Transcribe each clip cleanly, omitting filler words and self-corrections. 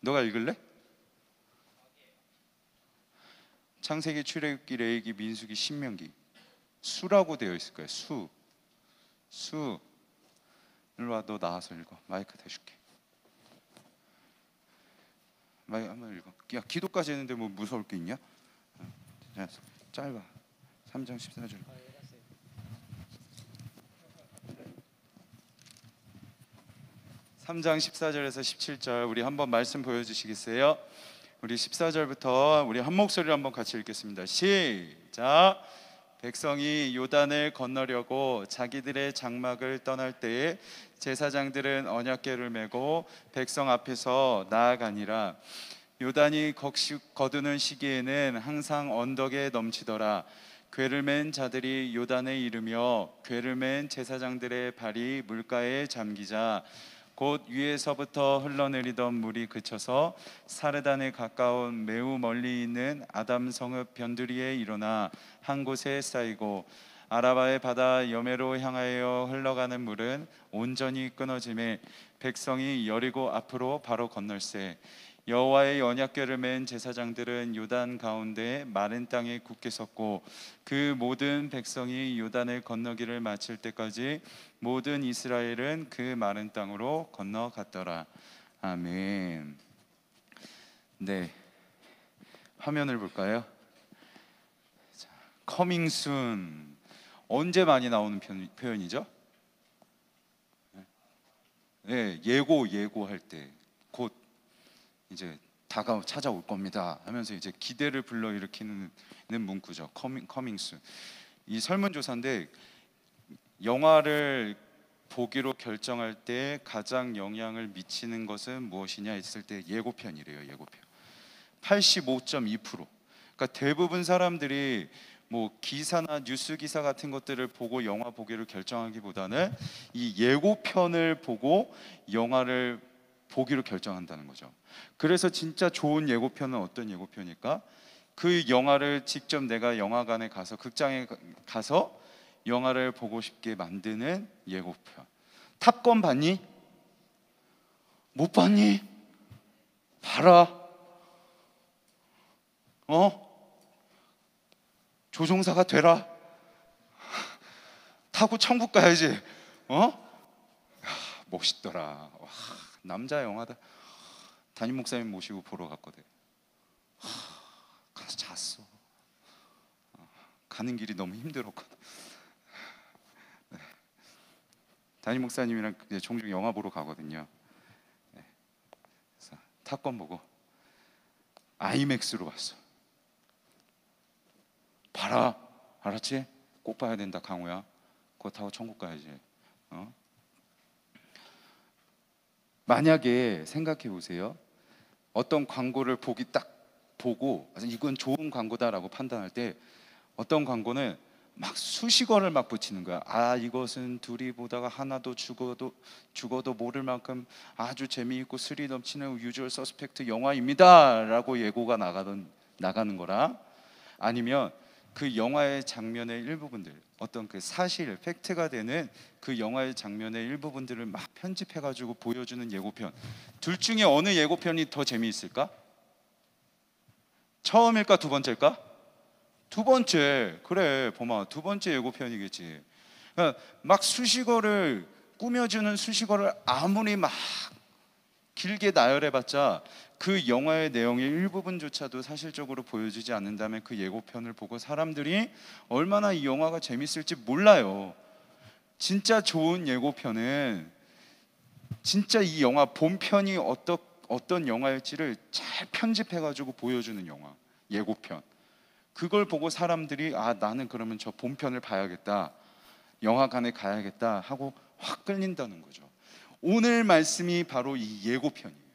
너가 읽을래? 창세기, 출애굽기, 레위기, 민수기, 신명기. 수라고 되어 있을 거예요. 수. 일로 와, 너 나와서 읽어. 마이크 대줄게. 마이크 한번 읽어. 야, 기도까지 했는데 뭐 무서울 게 있냐? 자, 짧아. 3장 14절. 3장 14절에서 17절 우리 한번 말씀 보여주시겠어요? 우리 14절부터 우리 한 목소리로 한번 같이 읽겠습니다. 시작. 백성이 요단을 건너려고 자기들의 장막을 떠날 때에 제사장들은 언약궤를 메고 백성 앞에서 나아가니라. 요단이 거두는 시기에는 항상 언덕에 넘치더라. 궤를 맨 자들이 요단에 이르며 궤를 맨 제사장들의 발이 물가에 잠기자 곧 위에서부터 흘러내리던 물이 그쳐서 사르단에 가까운 매우 멀리 있는 아담 성읍 변두리에 일어나 한 곳에 쌓이고 아라바의 바다 여매로 향하여 흘러가는 물은 온전히 끊어지매 백성이 여리고 앞으로 바로 건널세. 여호와의 언약궤를 맨 제사장들은 요단 가운데 마른 땅에 굳게 섰고 그 모든 백성이 요단을 건너기를 마칠 때까지 모든 이스라엘은 그 마른 땅으로 건너갔더라. 아멘. 네, 화면을 볼까요? 자, coming soon. 언제 많이 나오는 표현이죠? 네, 예고할 때 곧 이제 찾아올 겁니다 하면서 이제 기대를 불러일으키는 문구죠. coming soon. 이 설문조사인데 영화를 보기로 결정할 때 가장 영향을 미치는 것은 무엇이냐 했을 때 예고편이래요. 예고편 85.2%. 그러니까 대부분 사람들이 뭐 기사나 뉴스 기사 같은 것들을 보고 영화 보기를 결정하기보다는 이 예고편을 보고 영화를 보기로 결정한다는 거죠. 그래서 진짜 좋은 예고편은 어떤 예고편일까? 그 영화를 직접 내가 영화관에 가서 극장에 가서 영화를 보고 싶게 만드는 예고편. 탑건 봤니? 못 봤니? 봐라. 조종사가 되라. 타고 천국 가야지. 멋있더라. 와, 남자 영화다. 담임 목사님 모시고 보러 갔거든. 가서 잤어. 가는 길이 너무 힘들었거든. 네. 담임 목사님이랑 종종 영화 보러 가거든요. 네. 그래서 탑건 보고 아이맥스로 봤어. 봐라, 알았지? 꼭 봐야 된다, 강호야. 그거 타고 천국 가야지. 만약에 생각해 보세요. 어떤 광고를 보고 이건 좋은 광고다라고 판단할 때 어떤 광고는 막 수식어를 막 붙이는 거야. 이것은 둘이 보다가 하나도 죽어도 모를 만큼 아주 재미있고 스릴 넘치는 유주얼 서스펙트 영화입니다라고 예고가 나가는 거라, 아니면 그 영화의 장면의 일부분들, 어떤 그 사실 팩트가 되는 그 영화의 장면의 일부분들을 막 편집해가지고 보여주는 예고편. 둘 중에 어느 예고편이 더 재미있을까? 처음일까 두 번째일까? 두 번째. 그래, 봄아, 두 번째 예고편이겠지. 그러니까 막 수식어를 꾸며주는 수식어를 아무리 막 길게 나열해봤자 그 영화의 내용의 일부분조차도 사실적으로 보여주지 않는다면 그 예고편을 보고 사람들이 얼마나 이 영화가 재밌을지 몰라요. 진짜 좋은 예고편은 진짜 이 영화 본편이 어떤 영화일지를 잘 편집해가지고 보여주는 영화, 예고편. 그걸 보고 사람들이 나는 그러면 저 본편을 봐야겠다, 영화관에 가야겠다 하고 확 끌린다는 거죠. 오늘 말씀이 바로 이 예고편이에요.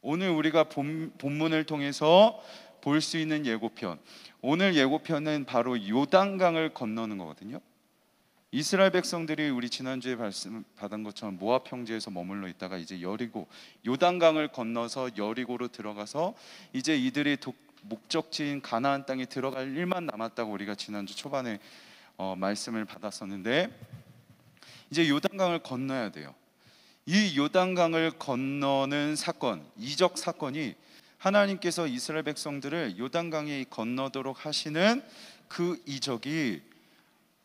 오늘 우리가 본문을 통해서 볼 수 있는 예고편. 오늘 예고편은 바로 요단강을 건너는 거거든요. 이스라엘 백성들이 우리 지난주에 말씀 받은 것처럼 모압 평지에서 머물러 있다가 이제 요단강을 건너서 여리고로 들어가서 이제 이들이 목적지인 가나안 땅에 들어갈 일만 남았다고 우리가 지난주 초반에 말씀을 받았었는데, 이제 요단강을 건너야 돼요. 이 요단강을 건너는 사건, 이적 사건이 하나님께서 이스라엘 백성들을 요단강에 건너도록 하시는 그 이적이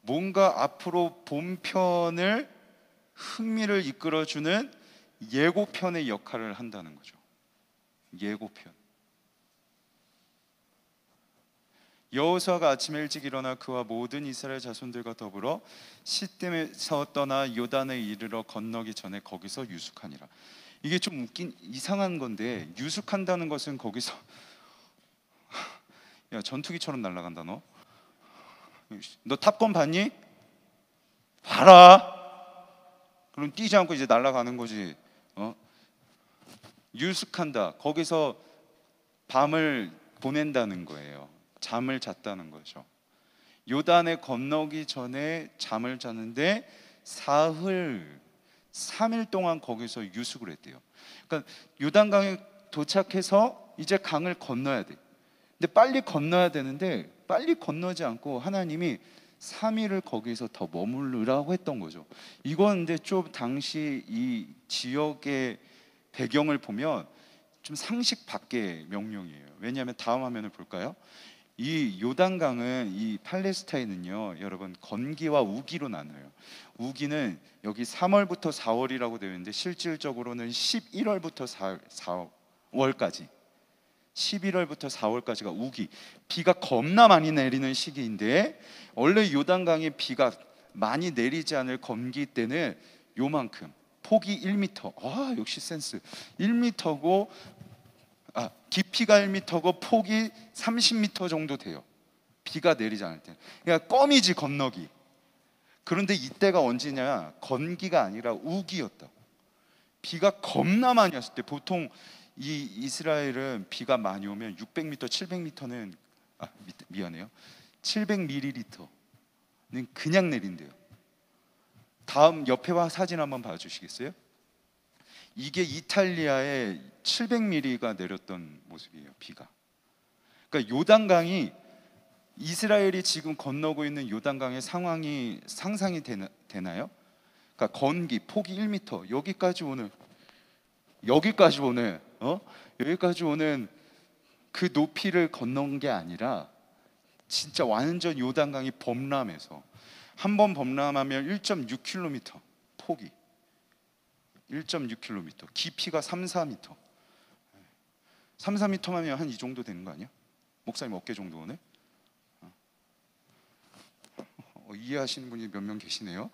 뭔가 앞으로 본편을 흥미를 이끌어주는 예고편의 역할을 한다는 거죠. 예고편. 여호수아가 아침에 일찍 일어나 그와 모든 이스라엘 자손들과 더불어 시딤에서 떠나 요단에 이르러 건너기 전에 거기서 유숙하니라. 이게 좀 웃긴 이상한 건데, 유숙한다는 것은 거기서 야, 전투기처럼 날아간다. 너 탑건 봤니? 봐라. 그럼 뛰지 않고 이제 날아가는 거지. 유숙한다. 거기서 밤을 보낸다는 거예요. 잠을 잤다는 거죠. 요단에 건너기 전에 잠을 잤는데 사흘 3일 동안 거기서 유숙을 했대요. 그러니까 요단강에 도착해서 이제 강을 건너야 돼. 근데 빨리 건너야 되는데 빨리 건너지 않고 하나님이 3일을 거기서 더 머무르라고 했던 거죠. 이건 근데 좀 당시 이 지역의 배경을 보면 좀 상식 밖의 명령이에요. 왜냐하면 다음 화면을 볼까요? 이 요단강은 이 팔레스타인은요, 여러분 건기와 우기로 나눠요. 우기는 여기 3월부터 4월이라고 되어 있는데 실질적으로는 11월부터 4월까지 11월부터 4월까지가 우기, 비가 겁나 많이 내리는 시기인데, 원래 요단강에 비가 많이 내리지 않을 건기 때는 요만큼, 폭이 1m, 역시 센스, 1m고 깊이가 1m고 폭이 30m 정도 돼요. 비가 내리지 않을 때. 그러니까 껌이지 건너기. 그런데 이때가 언제냐? 건기가 아니라 우기였다. 비가 겁나 많이 왔을 때, 보통 이 이스라엘은 비가 많이 오면 600m, 700m는 미안해요. 700ml는 그냥 내린대요. 다음 옆에 사진 한번 봐주시겠어요? 이게 이탈리아에 700mm가 내렸던 모습이에요. 비가. 그러니까 요단강이, 이스라엘이 지금 건너고 있는 요단강의 상황이 상상이 되나요? 그러니까 건기 폭이 1m, 여기까지 오는 그 높이를 건넌 게 아니라 진짜 완전 요단강이 범람해서, 한 번 범람하면 1.6km, 폭이 1.6km, 깊이가 3, 4m. 3, 4m면 한 이 정도 되는 거 아니야? 목사님 어깨 정도 오네? 이해하시는 분이 몇 명 계시네요.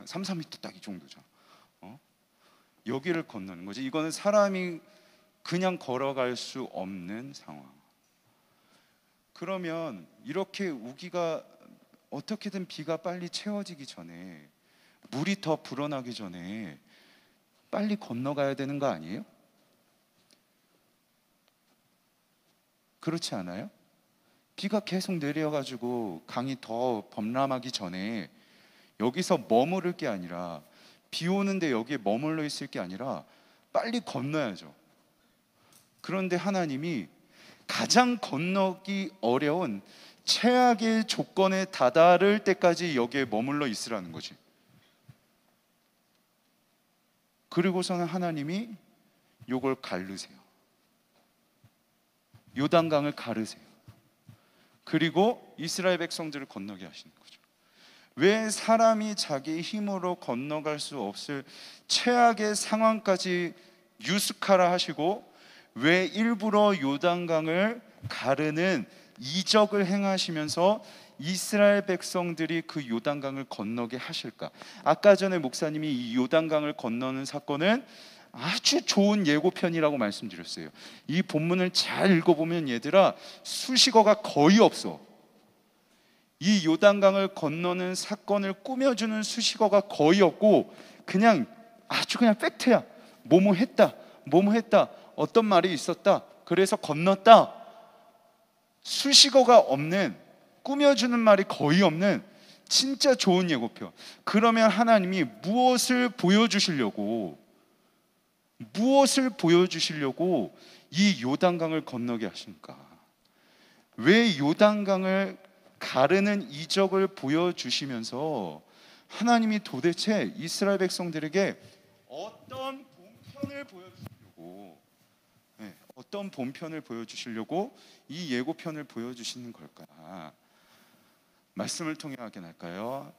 3, 4m 딱 이 정도잖아. 여기를 건너는 거지. 이거는 사람이 그냥 걸어갈 수 없는 상황. 그러면 이렇게 우기가 어떻게든 비가 빨리 채워지기 전에, 물이 더 불어나기 전에 빨리 건너가야 되는 거 아니에요? 그렇지 않아요? 비가 계속 내려가지고 강이 더 범람하기 전에 여기서 머무를 게 아니라, 비 오는데 여기에 머물러 있을 게 아니라 빨리 건너야죠. 그런데 하나님이 가장 건너기 어려운 최악의 조건에 다다를 때까지 여기에 머물러 있으라는 거지. 그리고서는 하나님이 요걸 가르세요. 요단강을 가르세요. 그리고 이스라엘 백성들을 건너게 하시는 거죠. 왜 사람이 자기 힘으로 건너갈 수 없을 최악의 상황까지 유숙하라 하시고, 왜 일부러 요단강을 가르는 이적을 행하시면서 이스라엘 백성들이 그 요단강을 건너게 하실까? 아까 전에 목사님이 이 요단강을 건너는 사건은 아주 좋은 예고편이라고 말씀드렸어요. 이 본문을 잘 읽어보면 얘들아, 수식어가 거의 없어. 이 요단강을 건너는 사건을 꾸며주는 수식어가 거의 없고, 그냥 아주 그냥 팩트야. 뭐뭐 했다, 뭐뭐 했다, 어떤 말이 있었다, 그래서 건넜다. 수식어가 없는, 꾸며주는 말이 거의 없는 진짜 좋은 예고편. 그러면 하나님이 무엇을 보여주시려고 이 요단강을 건너게 하십니까? 왜 요단강을 가르는 이적을 보여주시면서 하나님이 도대체 이스라엘 백성들에게 어떤 본편을 보여주시려고, 네, 어떤 본편을 보여주시려고 이 예고편을 보여주시는 걸까? 말씀을 통해 확인할까요?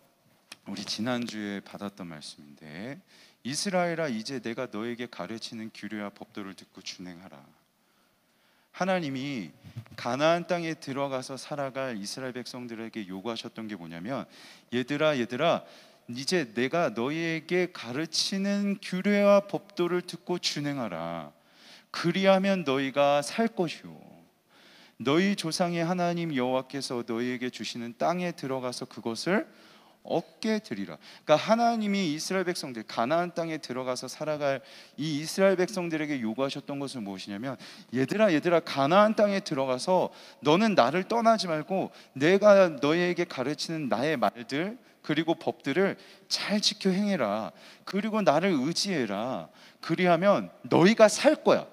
우리 지난주에 받았던 말씀인데, 이스라엘아 이제 내가 너에게 가르치는 규례와 법도를 듣고 준행하라. 하나님이 가나안 땅에 들어가서 살아갈 이스라엘 백성들에게 요구하셨던 게 뭐냐면, 얘들아 이제 내가 너희에게 가르치는 규례와 법도를 듣고 준행하라. 그리하면 너희가 살 것이요 너희 조상의 하나님 여호와께서 너희에게 주시는 땅에 들어가서 그것을 얻게 되리라. 그러니까 하나님이 이스라엘 백성들 가나안 땅에 들어가서 살아갈 이 이스라엘 백성들에게 요구하셨던 것은 무엇이냐면, 얘들아 가나안 땅에 들어가서 너는 나를 떠나지 말고 내가 너희에게 가르치는 나의 말들 그리고 법들을 잘 지켜 행해라. 그리고 나를 의지해라. 그리하면 너희가 살 거야.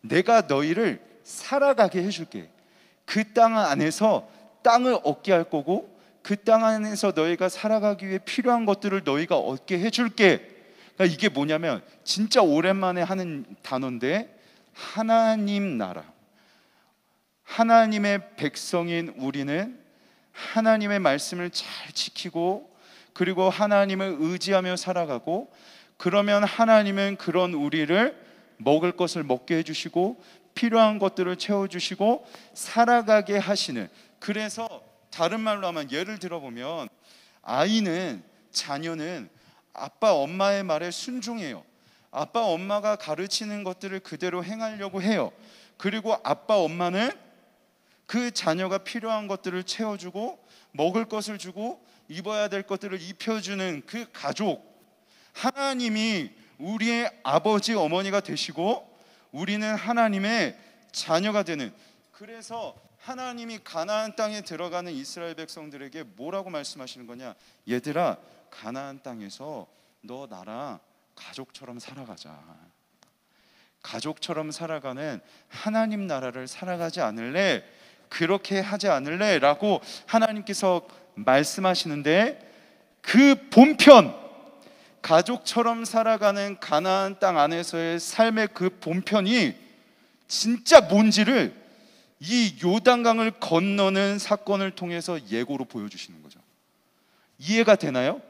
내가 너희를 살아가게 해줄게. 그 땅 안에서 땅을 얻게 할 거고, 그 땅 안에서 너희가 살아가기 위해 필요한 것들을 너희가 얻게 해줄게. 그러니까 이게 뭐냐면 진짜 오랜만에 하는 단어인데, 하나님 나라, 하나님의 백성인 우리는 하나님의 말씀을 잘 지키고 그리고 하나님을 의지하며 살아가고, 그러면 하나님은 그런 우리를 먹을 것을 먹게 해주시고 필요한 것들을 채워주시고 살아가게 하시는, 그래서 다른 말로 하면, 예를 들어보면 자녀는 아빠 엄마의 말에 순종해요. 아빠 엄마가 가르치는 것들을 그대로 행하려고 해요. 그리고 아빠 엄마는 그 자녀가 필요한 것들을 채워주고 먹을 것을 주고 입어야 될 것들을 입혀주는 그 가족, 하나님이 우리의 아버지 어머니가 되시고 우리는 하나님의 자녀가 되는, 그래서 하나님이 가나안 땅에 들어가는 이스라엘 백성들에게 뭐라고 말씀하시는 거냐? 얘들아 가나안 땅에서 너 나랑 가족처럼 살아가자. 가족처럼 살아가는 하나님 나라를 살아가지 않을래? 그렇게 하지 않을래? 라고 하나님께서 말씀하시는데, 그 본편, 가족처럼 살아가는 가나안 땅 안에서의 삶의 그 본편이 진짜 뭔지를 이 요단강을 건너는 사건을 통해서 예고로 보여주시는 거죠. 이해가 되나요?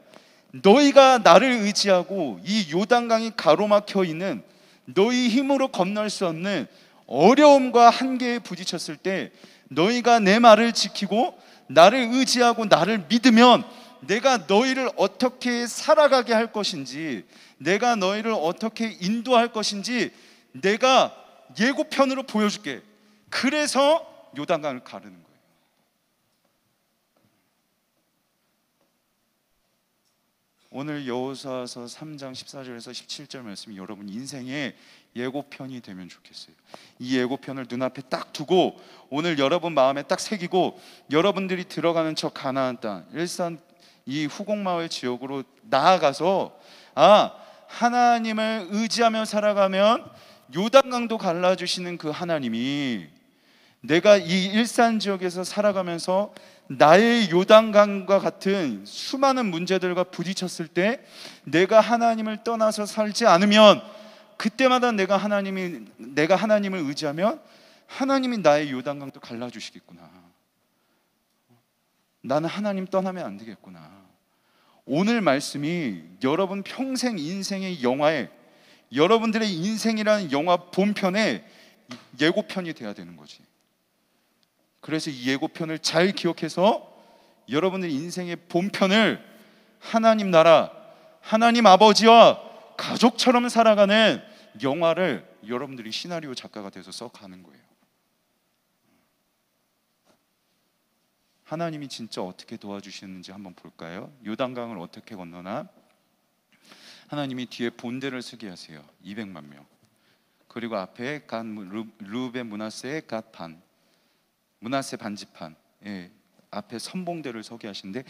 너희가 나를 의지하고 이 요단강이 가로막혀 있는, 너희 힘으로 건널 수 없는 어려움과 한계에 부딪혔을 때 너희가 내 말을 지키고 나를 의지하고 나를 믿으면 내가 너희를 어떻게 살아가게 할 것인지, 내가 너희를 어떻게 인도할 것인지 내가 예고편으로 보여줄게. 그래서 요단강을 가르는 거예요. 오늘 여호수아서 3장 14절에서 17절 말씀이 여러분 인생의 예고편이 되면 좋겠어요. 이 예고편을 눈앞에 딱 두고 오늘 여러분 마음에 딱 새기고, 여러분들이 들어가는 저 가나안 땅, 일산 이 후곡마을 지역으로 나아가서, 하나님을 의지하며 살아가면 요단강도 갈라주시는 그 하나님이, 내가 이 일산 지역에서 살아가면서 나의 요단강과 같은 수많은 문제들과 부딪혔을 때 내가 하나님을 떠나서 살지 않으면, 그때마다 내가 하나님을 의지하면 하나님이 나의 요단강도 갈라주시겠구나. 나는 하나님 떠나면 안 되겠구나. 오늘 말씀이 여러분 평생 인생의 영화에, 여러분들의 인생이라는 영화 본편의 예고편이 돼야 되는 거지. 그래서 이 예고편을 잘 기억해서 여러분들 인생의 본편을 하나님 나라, 하나님 아버지와 가족처럼 살아가는 영화를 여러분들이 시나리오 작가가 돼서 써가는 거예요. 하나님이 진짜 어떻게 도와주시는지 한번 볼까요? 요단강을 어떻게 건너나? 하나님이 뒤에 본대를 서게 하세요. 200만 명. 그리고 앞에 르우벤 므낫세의 갓 반, 므낫세 반지판, 앞에 선봉대를 서게 하시는데,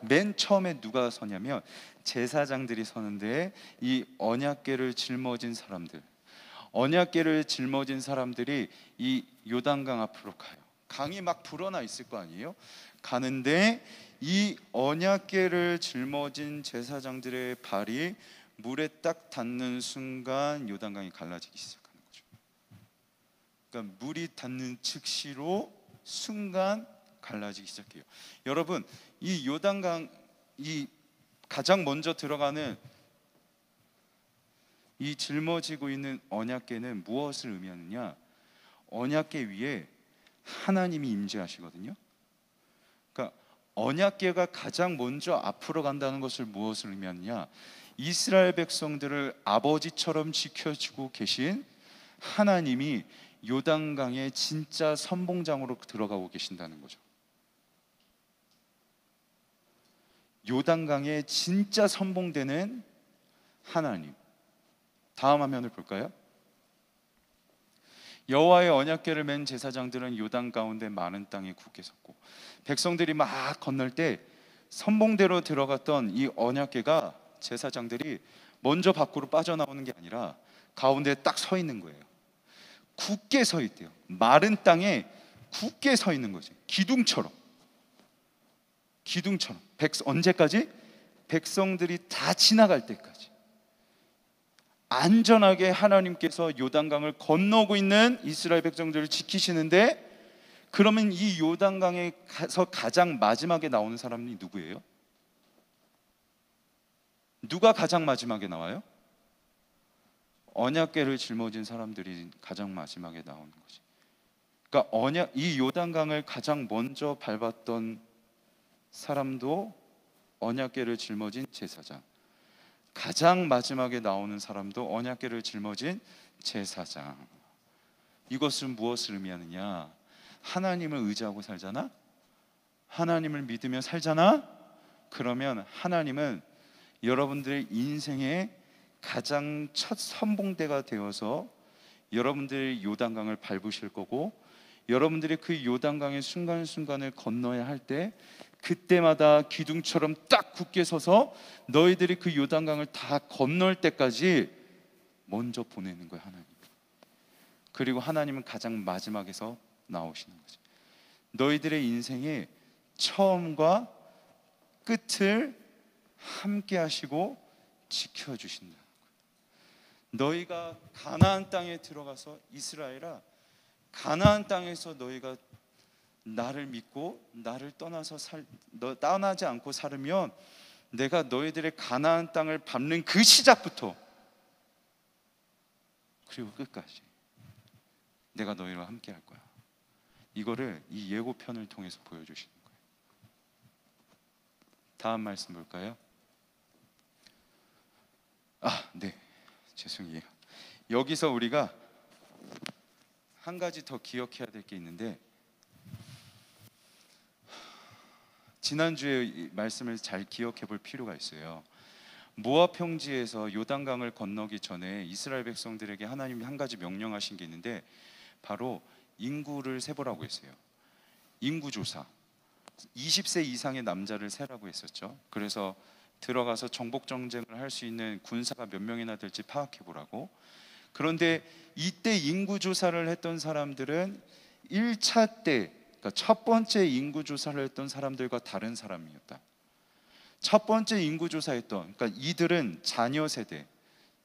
맨 처음에 누가 서냐면 제사장들이 서는데, 이 언약궤를 짊어진 사람들이 이 요단강 앞으로 가요. 강이 막 불어나 있을 거 아니에요? 가는데 이 언약궤를 짊어진 제사장들의 발이 물에 딱 닿는 순간 요단강이 갈라지기 시작하는 거죠. 그러니까 물이 닿는 즉시로 순간 갈라지기 시작해요. 여러분, 이 요단강, 이 가장 먼저 들어가는 이 짊어지고 있는 언약궤는 무엇을 의미하느냐? 언약궤 위에 하나님이 임재하시거든요. 그러니까 언약궤가 가장 먼저 앞으로 간다는 것을 무엇을 의미하느냐? 이스라엘 백성들을 아버지처럼 지켜주고 계신 하나님이 요단강의 진짜 선봉장으로 들어가고 계신다는 거죠. 요단강의 진짜 선봉되는 하나님. 다음 화면을 볼까요? 여호와의 언약궤를 맨 제사장들은 요단 가운데 마른 땅에 굳게 섰고, 백성들이 막 건널 때 선봉대로 들어갔던 이 언약궤가 제사장들이 먼저 밖으로 빠져나오는 게 아니라 가운데 딱 서 있는 거예요. 굳게 서 있대요. 마른 땅에 굳게 서 있는 거지. 기둥처럼. 언제까지? 백성들이 다 지나갈 때까지. 안전하게 하나님께서 요단강을 건너고 있는 이스라엘 백성들을 지키시는데, 그러면 이 요단강에서 가장 마지막에 나오는 사람이 누구예요? 누가 가장 마지막에 나와요? 언약궤를 짊어진 사람들이 가장 마지막에 나오는 거지. 그러니까 이 요단강을 가장 먼저 밟았던 사람도 언약궤를 짊어진 제사장, 가장 마지막에 나오는 사람도 언약궤를 짊어진 제사장. 이것은 무엇을 의미하느냐? 하나님을 의지하고 살잖아? 하나님을 믿으며 살잖아? 그러면 하나님은 여러분들의 인생의 가장 첫 선봉대가 되어서 여러분들의 요단강을 밟으실 거고, 여러분들이 그 요단강의 순간순간을 건너야 할 때 그때마다 기둥처럼 딱 굳게 서서 너희들이 그 요단강을 다 건널 때까지 먼저 보내는 거예요, 하나님. 그리고 하나님은 가장 마지막에서 나오시는 거죠. 너희들의 인생의 처음과 끝을 함께 하시고 지켜주신다. 너희가 가나안 땅에 들어가서, 이스라엘아, 가나안 땅에서 너희가 나를 믿고 나를 떠나지 않고 살으면 내가 너희들의 가나안 땅을 밟는 그 시작부터 그리고 끝까지 내가 너희와 함께 할 거야. 이거를 이 예고편을 통해서 보여주시는 거예요. 다음 말씀 볼까요? 네, 죄송해요. 여기서 우리가 한 가지 더 기억해야 될 게 있는데, 지난주에 말씀을 잘 기억해 볼 필요가 있어요. 모압 평지에서 요단강을 건너기 전에 이스라엘 백성들에게 하나님이 한 가지 명령하신 게 있는데, 바로 인구를 세보라고 했어요. 인구조사, 20세 이상의 남자를 세라고 했었죠. 그래서 들어가서 정복전쟁을 할 수 있는 군사가 몇 명이나 될지 파악해 보라고. 그런데 이때 인구조사를 했던 사람들은 1차 때, 그러니까 첫 번째 인구조사를 했던 사람들과 다른 사람이었다. 첫 번째 인구조사했던, 그러니까 이들은 자녀 세대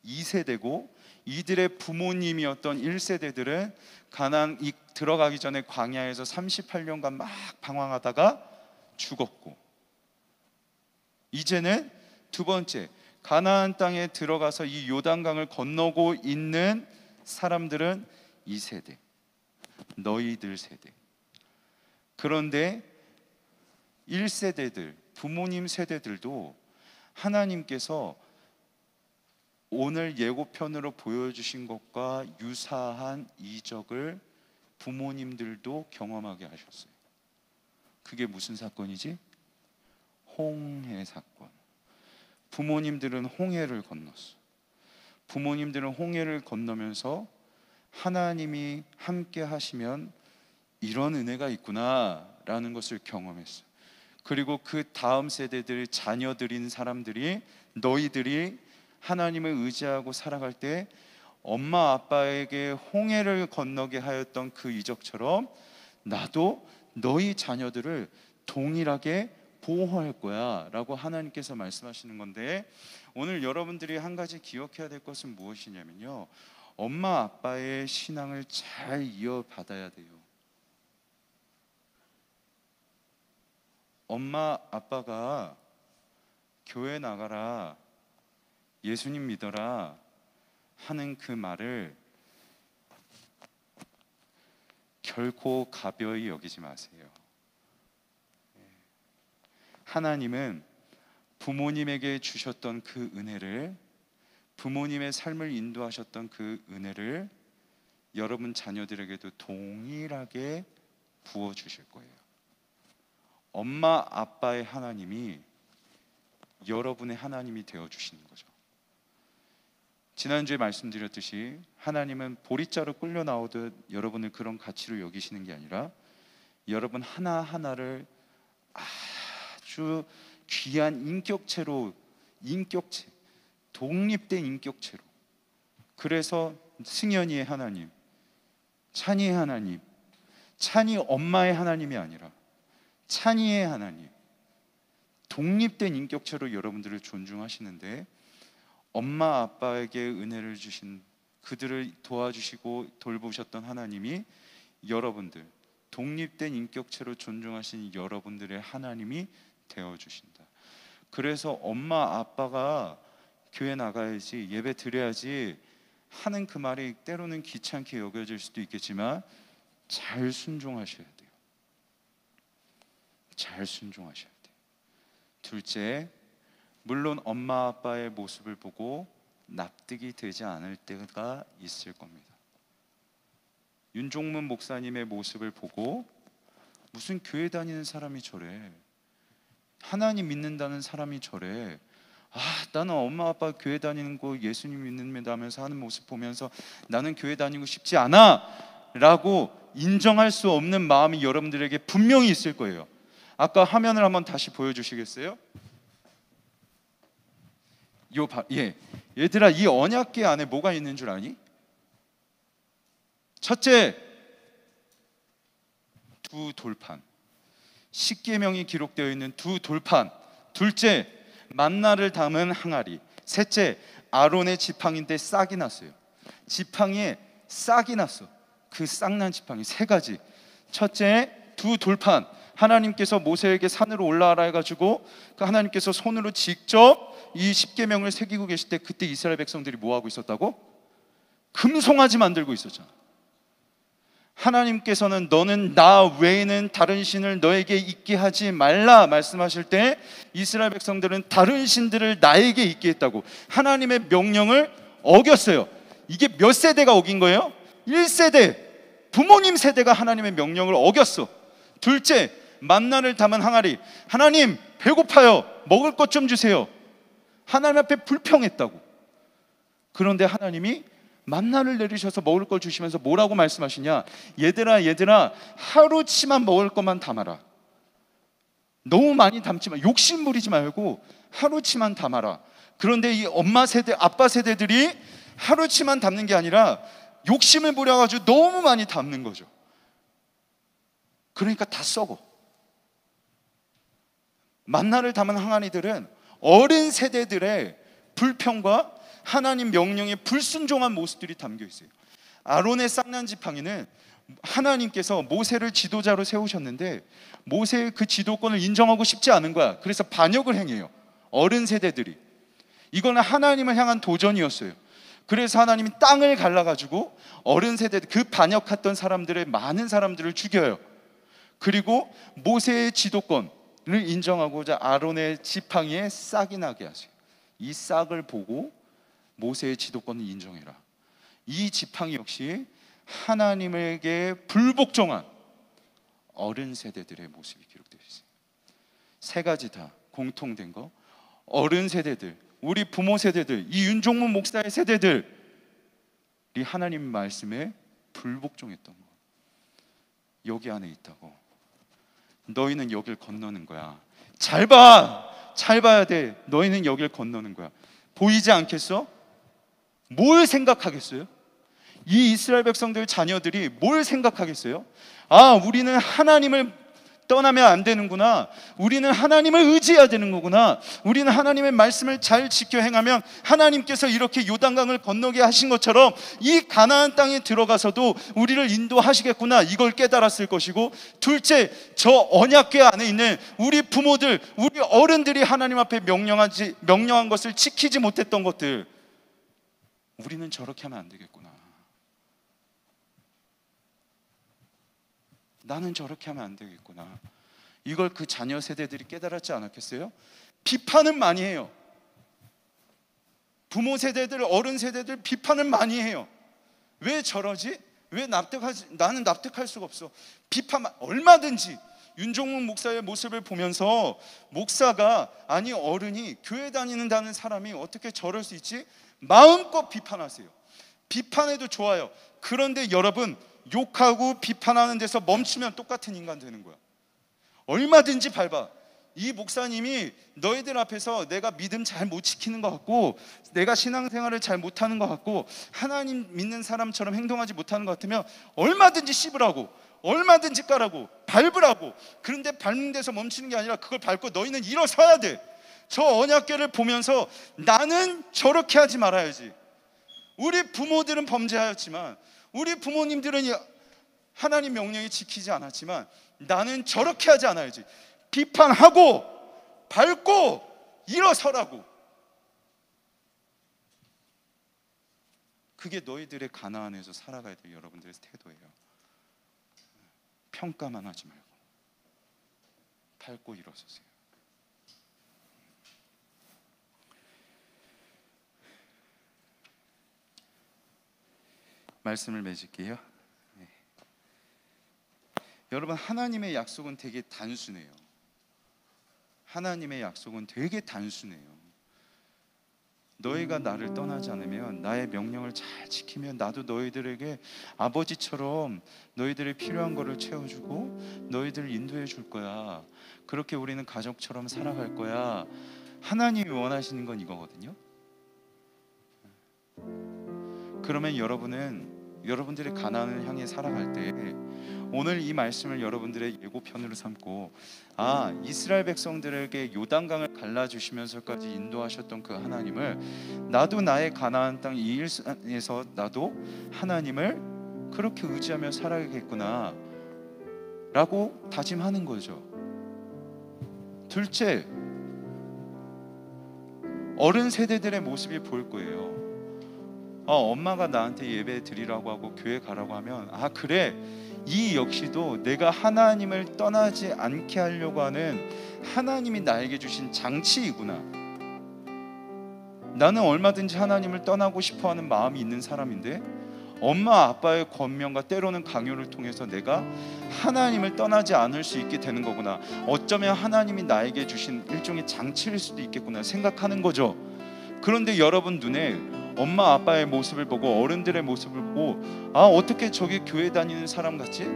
2세대고, 이들의 부모님이었던 1세대들은 가나안 들어가기 전에 광야에서 38년간 막 방황하다가 죽었고, 이제는 두 번째 가나안 땅에 들어가서 이 요단강을 건너고 있는 사람들은 2세대, 너희들 세대. 그런데 1세대들, 부모님 세대들도 하나님께서 오늘 예고편으로 보여주신 것과 유사한 이적을 부모님들도 경험하게 하셨어요. 그게 무슨 사건이지? 홍해 사건. 부모님들은 홍해를 건넜어. 부모님들은 홍해를 건너면서 하나님이 함께 하시면 이런 은혜가 있구나라는 것을 경험했어요. 그리고 그 다음 세대들, 자녀들인 사람들이, 너희들이 하나님을 의지하고 살아갈 때 엄마 아빠에게 홍해를 건너게 하였던 그 이적처럼 나도 너희 자녀들을 동일하게 보호할 거야 라고 하나님께서 말씀하시는 건데, 오늘 여러분들이 한 가지 기억해야 될 것은 무엇이냐면요, 엄마 아빠의 신앙을 잘 이어받아야 돼요. 엄마 아빠가 교회 나가라, 예수님 믿어라 하는 그 말을 결코 가벼이 여기지 마세요. 하나님은 부모님에게 주셨던 그 은혜를, 부모님의 삶을 인도하셨던 그 은혜를 여러분 자녀들에게도 동일하게 부어주실 거예요. 엄마 아빠의 하나님이 여러분의 하나님이 되어주시는 거죠. 지난주에 말씀드렸듯이 하나님은 보리자루 끌려 나오듯 여러분을 그런 가치로 여기시는 게 아니라 여러분 하나하나를 아주 귀한 인격체로, 독립된 인격체로, 그래서 승현이의 하나님, 찬이의 하나님, 찬이 엄마의 하나님이 아니라 찬이의 하나님, 독립된 인격체로 여러분들을 존중하시는데, 엄마 아빠에게 은혜를 주신, 그들을 도와주시고 돌보셨던 하나님이 여러분들, 독립된 인격체로 존중하신 여러분들의 하나님이 되어주신다. 그래서 엄마 아빠가 교회 나가야지, 예배 드려야지 하는 그 말이 때로는 귀찮게 여겨질 수도 있겠지만 잘 순종하셔야 돼요. 잘 순종하셔야 돼요. 둘째, 물론 엄마 아빠의 모습을 보고 납득이 되지 않을 때가 있을 겁니다. 윤종문 목사님의 모습을 보고 무슨 교회 다니는 사람이 저래, 하나님 믿는다는 사람이 저래, 나는 엄마 아빠 교회 다니는 거 예수님 믿는다면서 하는 모습 보면서 나는 교회 다니고 싶지 않아 라고 인정할 수 없는 마음이 여러분들에게 분명히 있을 거예요. 아까 화면을 한번 다시 보여주시겠어요? 얘들아, 이 언약궤 안에 뭐가 있는 줄 아니? 첫째, 두 돌판, 십계명이 기록되어 있는 두 돌판. 둘째, 만나를 담은 항아리. 셋째, 아론의 지팡이인데 싹이 났어요. 지팡이에 싹이 났어. 그 싹난 지팡이 세 가지. 첫째, 두 돌판. 하나님께서 모세에게 산으로 올라가라 해가지고 그 하나님께서 손으로 직접 이 십계명을 새기고 계실 때, 그때 이스라엘 백성들이 뭐 하고 있었다고? 금송아지 만들고 있었잖아. 하나님께서는 너는 나 외에는 다른 신을 너에게 있게 하지 말라 말씀하실 때, 이스라엘 백성들은 다른 신들을 나에게 있게 했다고 하나님의 명령을 어겼어요. 이게 몇 세대가 어긴 거예요? 1세대, 부모님 세대가 하나님의 명령을 어겼어. 둘째, 만나를 담은 항아리. 하나님 배고파요, 먹을 것 좀 주세요. 하나님 앞에 불평했다고. 그런데 하나님이 만나를 내리셔서 먹을 걸 주시면서 뭐라고 말씀하시냐? 얘들아 하루치만 먹을 것만 담아라. 너무 많이 담지 마. 욕심 부리지 말고 하루치만 담아라. 그런데 이 엄마 세대, 아빠 세대들이 하루치만 담는 게 아니라 욕심을 부려가지고 너무 많이 담는 거죠. 그러니까 다 썩어. 만나를 담은 항아리들은 어린 세대들의 불평과 하나님 명령에 불순종한 모습들이 담겨 있어요. 아론의 싹난 지팡이는 하나님께서 모세를 지도자로 세우셨는데 모세의 그 지도권을 인정하고 싶지 않은 거야. 그래서 반역을 행해요. 어른 세대들이. 이거는 하나님을 향한 도전이었어요. 그래서 하나님이 땅을 갈라가지고 어른 세대, 그 반역했던 사람들의 많은 사람들을 죽여요. 그리고 모세의 지도권을 인정하고자 아론의 지팡이에 싹이 나게 하세요. 이 싹을 보고 모세의 지도권을 인정해라. 이 지팡이 역시 하나님에게 불복종한 어른 세대들의 모습이 기록되어 있어요. 세 가지 다 공통된 거. 어른 세대들, 우리 부모 세대들, 이 윤종문 목사의 세대들이 하나님 말씀에 불복종했던 거. 여기 안에 있다고. 너희는 여길 건너는 거야. 잘 봐야 돼. 너희는 여길 건너는 거야. 보이지 않겠어? 뭘 생각하겠어요? 이 이스라엘 백성들 자녀들이 뭘 생각하겠어요? 우리는 하나님을 떠나면 안 되는구나. 우리는 하나님을 의지해야 되는 거구나. 우리는 하나님의 말씀을 잘 지켜 행하면 하나님께서 이렇게 요단강을 건너게 하신 것처럼 이 가나안 땅에 들어가서도 우리를 인도하시겠구나. 이걸 깨달았을 것이고, 둘째, 저 언약궤 안에 있는 우리 부모들, 우리 어른들이 하나님 앞에 명령한 것을 지키지 못했던 것들, 우리는 저렇게 하면 안 되겠구나. 나는 저렇게 하면 안 되겠구나. 이걸 그 자녀 세대들이 깨달았지 않았겠어요? 비판은 많이 해요. 부모 세대들, 어른 세대들 비판을 많이 해요. 왜 저러지? 왜 나는 납득할 수가 없어. 비판 얼마든지. 윤종욱 목사의 모습을 보면서 목사가, 아니 어른이, 교회 다니는다는 사람이 어떻게 저럴 수 있지? 마음껏 비판하세요. 비판해도 좋아요. 그런데 여러분, 욕하고 비판하는 데서 멈추면 똑같은 인간 되는 거야. 얼마든지 밟아. 이 목사님이 너희들 앞에서 내가 믿음 잘 못 지키는 것 같고, 내가 신앙생활을 잘 못하는 것 같고, 하나님 믿는 사람처럼 행동하지 못하는 것 같으면 얼마든지 씹으라고, 얼마든지 까라고, 밟으라고. 그런데 밟는 데서 멈추는 게 아니라 그걸 밟고 너희는 일어서야 돼. 저 언약궤를 보면서 나는 저렇게 하지 말아야지. 우리 부모들은 범죄하였지만, 우리 부모님들은 하나님 명령이 지키지 않았지만, 나는 저렇게 하지 않아야지. 비판하고 밟고 일어서라고. 그게 너희들의 가나안에서 살아가야 될 여러분들의 태도예요. 평가만 하지 말고 밟고 일어서세요. 말씀을 맺을게요. 네. 여러분, 하나님의 약속은 되게 단순해요. 하나님의 약속은 되게 단순해요. 너희가 나를 떠나지 않으면, 나의 명령을 잘 지키면 나도 너희들에게 아버지처럼 너희들의 필요한 거를 채워주고 너희들을 인도해 줄 거야. 그렇게 우리는 가족처럼 살아갈 거야. 하나님이 원하시는 건 이거거든요. 그러면 여러분들의 가나안을 향해 살아갈 때 오늘 이 말씀을 여러분들의 예고편으로 삼고, 이스라엘 백성들에게 요단강을 갈라주시면서까지 인도하셨던 그 하나님을, 나도 나의 가나안 땅 이 일에서 나도 하나님을 그렇게 의지하며 살아야겠구나 라고 다짐하는 거죠. 둘째, 어른 세대들의 모습이 보일 거예요. 엄마가 나한테 예배 드리라고 하고 교회 가라고 하면, 그래, 이 역시도 내가 하나님을 떠나지 않게 하려고 하는 하나님이 나에게 주신 장치이구나. 나는 얼마든지 하나님을 떠나고 싶어하는 마음이 있는 사람인데, 엄마 아빠의 권면과 때로는 강요를 통해서 내가 하나님을 떠나지 않을 수 있게 되는 거구나. 어쩌면 하나님이 나에게 주신 일종의 장치일 수도 있겠구나 생각하는 거죠. 그런데 여러분 눈에 엄마 아빠의 모습을 보고, 어른들의 모습을 보고, 어떻게 저게 교회 다니는 사람 같지?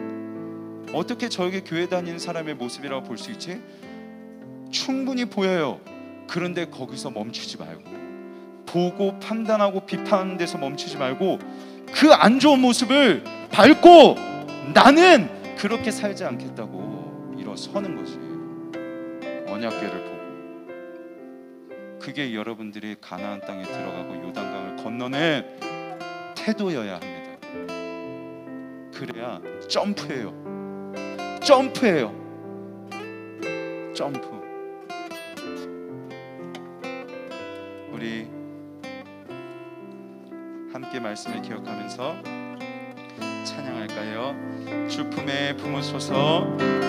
어떻게 저게 교회 다니는 사람의 모습이라고 볼 수 있지? 충분히 보여요. 그런데 거기서 멈추지 말고, 보고 판단하고 비판하는 데서 멈추지 말고, 그 안 좋은 모습을 밟고 나는 그렇게 살지 않겠다고 일어서는 거지. 언약궤를 보고. 그게 여러분들이 가나안 땅에 들어가고 요단강을 건너는 태도여야 합니다. 그래야 점프해요. 점프. 우리 함께 말씀을 기억하면서 찬양할까요? 주 품에 품으소서.